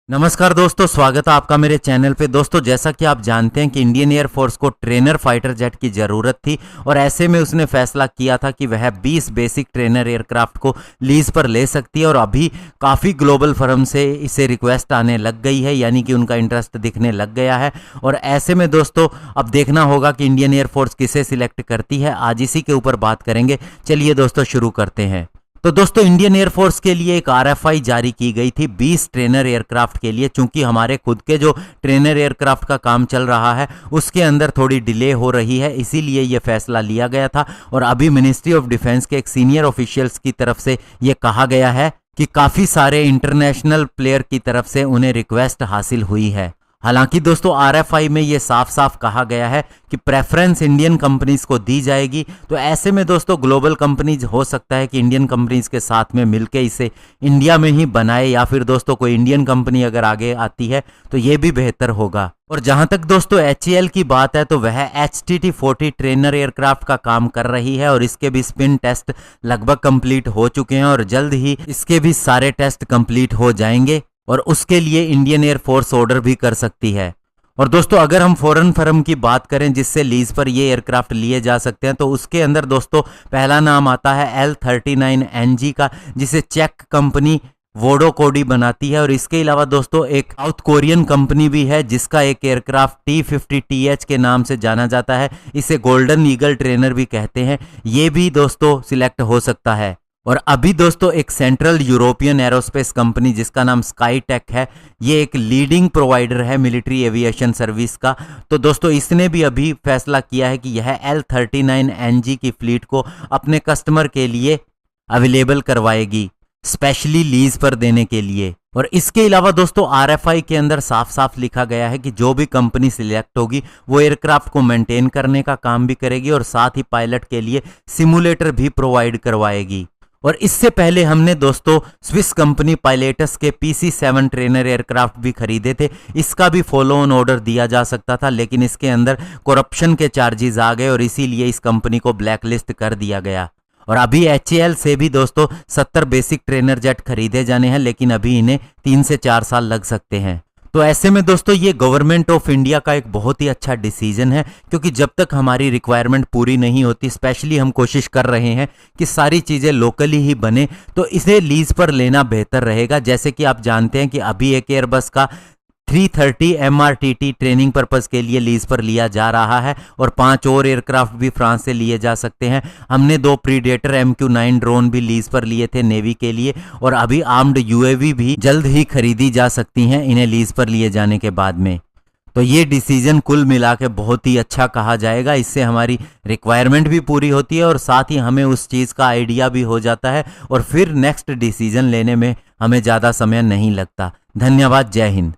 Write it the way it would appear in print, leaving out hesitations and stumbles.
नमस्कार दोस्तों, स्वागत है आपका मेरे चैनल पे। दोस्तों, जैसा कि आप जानते हैं कि इंडियन एयरफोर्स को ट्रेनर फाइटर जेट की ज़रूरत थी और ऐसे में उसने फैसला किया था कि वह 20 बेसिक ट्रेनर एयरक्राफ्ट को लीज पर ले सकती है और अभी काफ़ी ग्लोबल फर्म से इसे रिक्वेस्ट आने लग गई है, यानी कि उनका इंटरेस्ट दिखने लग गया है। और ऐसे में दोस्तों अब देखना होगा कि इंडियन एयरफोर्स किसे सिलेक्ट करती है। आज इसी के ऊपर बात करेंगे। चलिए दोस्तों शुरू करते हैं। तो दोस्तों इंडियन एयरफोर्स के लिए एक आरएफआई जारी की गई थी 20 ट्रेनर एयरक्राफ्ट के लिए। चूंकि हमारे खुद के जो ट्रेनर एयरक्राफ्ट का काम चल रहा है उसके अंदर थोड़ी डिले हो रही है, इसीलिए यह फैसला लिया गया था। और अभी मिनिस्ट्री ऑफ डिफेंस के एक सीनियर ऑफिशियल्स की तरफ से यह कहा गया है कि काफ़ी सारे इंटरनेशनल प्लेयर की तरफ से उन्हें रिक्वेस्ट हासिल हुई है। हालांकि दोस्तों आरएफआई में ये साफ साफ कहा गया है कि प्रेफरेंस इंडियन कंपनीज को दी जाएगी। तो ऐसे में दोस्तों ग्लोबल कंपनीज हो सकता है कि इंडियन कंपनीज के साथ में मिलके इसे इंडिया में ही बनाए, या फिर दोस्तों कोई इंडियन कंपनी अगर आगे आती है तो ये भी बेहतर होगा। और जहां तक दोस्तों एचएएल की बात है तो वह HTT-40 ट्रेनर एयरक्राफ्ट का काम कर रही है और इसके भी स्पिन टेस्ट लगभग कंप्लीट हो चुके हैं और जल्द ही इसके भी सारे टेस्ट कंप्लीट हो जाएंगे और उसके लिए इंडियन एयरफोर्स ऑर्डर भी कर सकती है। और दोस्तों अगर हम फॉरेन फर्म की बात करें जिससे लीज पर ये एयरक्राफ्ट लिए जा सकते हैं तो उसके अंदर दोस्तों पहला नाम आता है L39NG का, जिसे चेक कंपनी वोडोकोडी बनाती है। और इसके अलावा दोस्तों एक साउथ कोरियन कंपनी भी है जिसका एक एयरक्राफ्ट T-50TH के नाम से जाना जाता है। इसे गोल्डन ईगल ट्रेनर भी कहते हैं। ये भी दोस्तों सिलेक्ट हो सकता है। और अभी दोस्तों एक सेंट्रल यूरोपियन एरोस्पेस कंपनी जिसका नाम स्काईटेक है, ये एक लीडिंग प्रोवाइडर है मिलिट्री एविएशन सर्विस का। तो दोस्तों इसने भी अभी फैसला किया है कि यह L39NG की फ्लीट को अपने कस्टमर के लिए अवेलेबल करवाएगी, स्पेशली लीज पर देने के लिए। और इसके अलावा दोस्तों आरएफआई के अंदर साफ साफ लिखा गया है कि जो भी कंपनी सिलेक्ट होगी वो एयरक्राफ्ट को मेंटेन करने का काम भी करेगी और साथ ही पायलट के लिए सिमुलेटर भी प्रोवाइड करवाएगी। और इससे पहले हमने दोस्तों स्विस कंपनी पायलेटस के PC-7 ट्रेनर एयरक्राफ्ट भी खरीदे थे। इसका भी फॉलो ऑन ऑर्डर दिया जा सकता था, लेकिन इसके अंदर करप्शन के चार्जेस आ गए और इसीलिए इस कंपनी को ब्लैकलिस्ट कर दिया गया। और अभी HAL से भी दोस्तों 70 बेसिक ट्रेनर जेट खरीदे जाने हैं, लेकिन अभी इन्हें 3 से 4 साल लग सकते हैं। तो ऐसे में दोस्तों ये गवर्नमेंट ऑफ इंडिया का एक बहुत ही अच्छा डिसीजन है, क्योंकि जब तक हमारी रिक्वायरमेंट पूरी नहीं होती, स्पेशली हम कोशिश कर रहे हैं कि सारी चीज़ें लोकली ही बने, तो इसे लीज पर लेना बेहतर रहेगा। जैसे कि आप जानते हैं कि अभी एक एयरबस का 330 MRTT ट्रेनिंग पर्पस के लिए लीज पर लिया जा रहा है और 5 और एयरक्राफ्ट भी फ्रांस से लिए जा सकते हैं। हमने 2 प्रीडेटर MQ-9 ड्रोन भी लीज पर लिए थे नेवी के लिए, और अभी आर्म्ड UAV भी जल्द ही खरीदी जा सकती हैं इन्हें लीज पर लिए जाने के बाद में। तो ये डिसीजन कुल मिला के बहुत ही अच्छा कहा जाएगा। इससे हमारी रिक्वायरमेंट भी पूरी होती है और साथ ही हमें उस चीज़ का आइडिया भी हो जाता है और फिर नेक्स्ट डिसीजन लेने में हमें ज़्यादा समय नहीं लगता। धन्यवाद। जय हिंद।